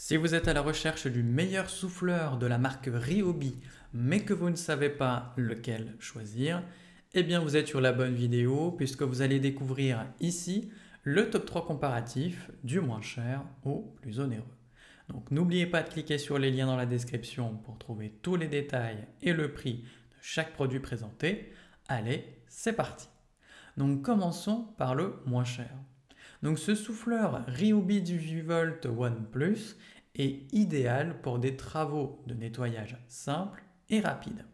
Si vous êtes à la recherche du meilleur souffleur de la marque Ryobi, mais que vous ne savez pas lequel choisir, eh bien vous êtes sur la bonne vidéo puisque vous allez découvrir ici le top 3 comparatif du moins cher au plus onéreux. Donc n'oubliez pas de cliquer sur les liens dans la description pour trouver tous les détails et le prix de chaque produit présenté. Allez, c'est parti. Donc commençons par le moins cher. Donc ce souffleur Ryobi 18V One Plus est idéal pour des travaux de nettoyage simples et rapides.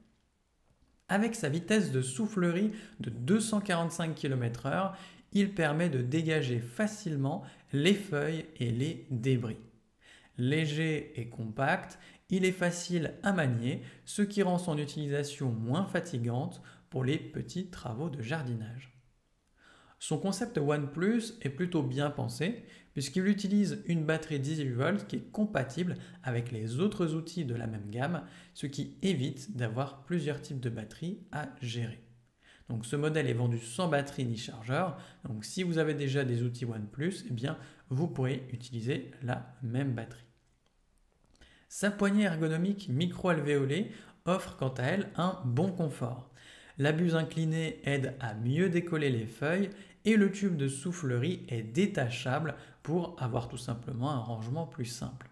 Avec sa vitesse de soufflerie de 245 km/h, il permet de dégager facilement les feuilles et les débris. Léger et compact, il est facile à manier, ce qui rend son utilisation moins fatigante pour les petits travaux de jardinage. Son concept OnePlus est plutôt bien pensé puisqu'il utilise une batterie 18V qui est compatible avec les autres outils de la même gamme, ce qui évite d'avoir plusieurs types de batteries à gérer. Donc ce modèle est vendu sans batterie ni chargeur, donc si vous avez déjà des outils OnePlus, eh bien vous pourrez utiliser la même batterie. Sa poignée ergonomique micro-alvéolée offre quant à elle un bon confort. La buse inclinée aide à mieux décoller les feuilles et le tube de soufflerie est détachable pour avoir tout simplement un rangement plus simple.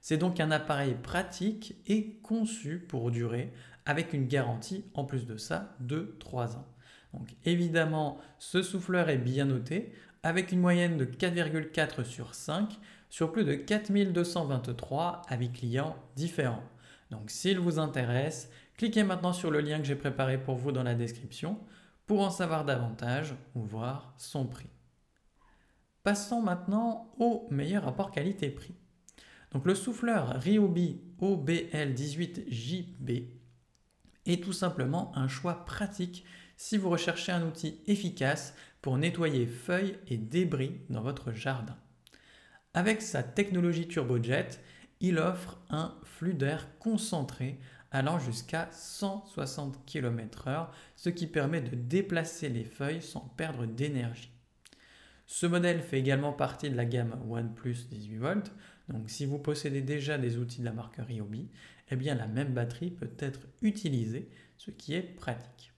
C'est donc un appareil pratique et conçu pour durer avec une garantie en plus de ça de 3 ans. Donc évidemment, ce souffleur est bien noté avec une moyenne de 4,4 sur 5 sur plus de 4223 avis clients différents. Donc s'il vous intéresse, cliquez maintenant sur le lien que j'ai préparé pour vous dans la description pour en savoir davantage ou voir son prix. Passons maintenant au meilleur rapport qualité-prix. Donc le souffleur Ryobi OBL18JB est tout simplement un choix pratique si vous recherchez un outil efficace pour nettoyer feuilles et débris dans votre jardin. Avec sa technologie turbojet, il offre un flux d'air concentré allant jusqu'à 160 km/h, ce qui permet de déplacer les feuilles sans perdre d'énergie. Ce modèle fait également partie de la gamme OnePlus 18V, donc si vous possédez déjà des outils de la marque Ryobi, eh bien la même batterie peut être utilisée, ce qui est pratique.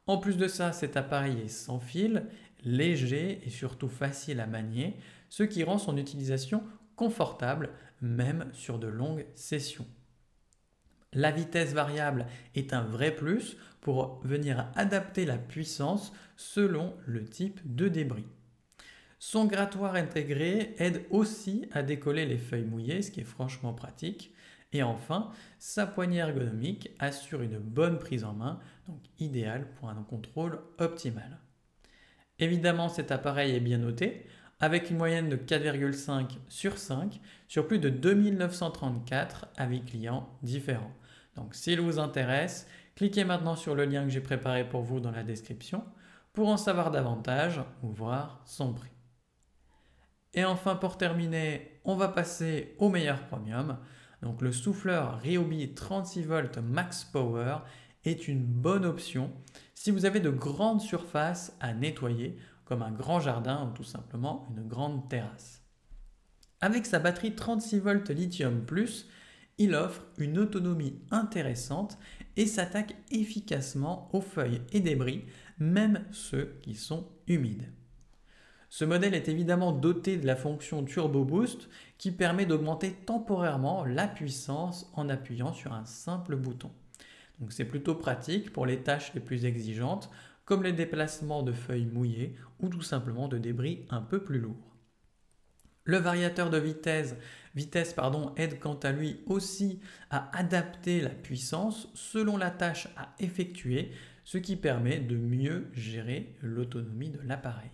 En plus de ça, cet appareil est sans fil, léger et surtout facile à manier, ce qui rend son utilisation confortable même sur de longues sessions. La vitesse variable est un vrai plus pour venir adapter la puissance selon le type de débris. Son grattoir intégré aide aussi à décoller les feuilles mouillées, ce qui est franchement pratique. Et enfin, sa poignée ergonomique assure une bonne prise en main, donc idéale pour un contrôle optimal. Évidemment, cet appareil est bien noté, avec une moyenne de 4,5 sur 5 sur plus de 2934 avis clients différents. Donc s'il vous intéresse, cliquez maintenant sur le lien que j'ai préparé pour vous dans la description pour en savoir davantage ou voir son prix. Et enfin pour terminer, on va passer au meilleur premium. Donc le souffleur Ryobi 36V Max Power est une bonne option si vous avez de grandes surfaces à nettoyer comme un grand jardin ou tout simplement une grande terrasse. Avec sa batterie 36V Lithium Plus, il offre une autonomie intéressante et s'attaque efficacement aux feuilles et débris, même ceux qui sont humides. Ce modèle est évidemment doté de la fonction Turbo Boost qui permet d'augmenter temporairement la puissance en appuyant sur un simple bouton. Donc c'est plutôt pratique pour les tâches les plus exigeantes comme les déplacements de feuilles mouillées ou tout simplement de débris un peu plus lourds. Le variateur de vitesse aide quant à lui aussi à adapter la puissance selon la tâche à effectuer, ce qui permet de mieux gérer l'autonomie de l'appareil.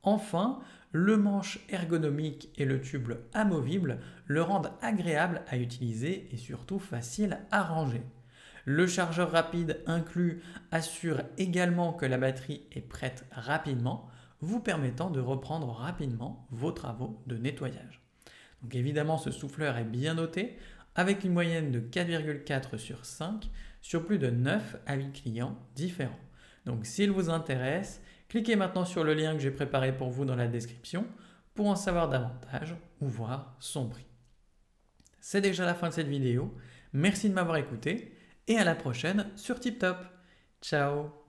Enfin, le manche ergonomique et le tube amovible le rendent agréable à utiliser et surtout facile à ranger. Le chargeur rapide inclus assure également que la batterie est prête rapidement, vous permettant de reprendre rapidement vos travaux de nettoyage. Donc évidemment, ce souffleur est bien noté avec une moyenne de 4,4 sur 5 sur plus de 9 avis clients différents. Donc s'il vous intéresse, cliquez maintenant sur le lien que j'ai préparé pour vous dans la description pour en savoir davantage ou voir son prix. c'est déjà la fin de cette vidéo. Merci de m'avoir écouté et à la prochaine sur TipTop. Ciao!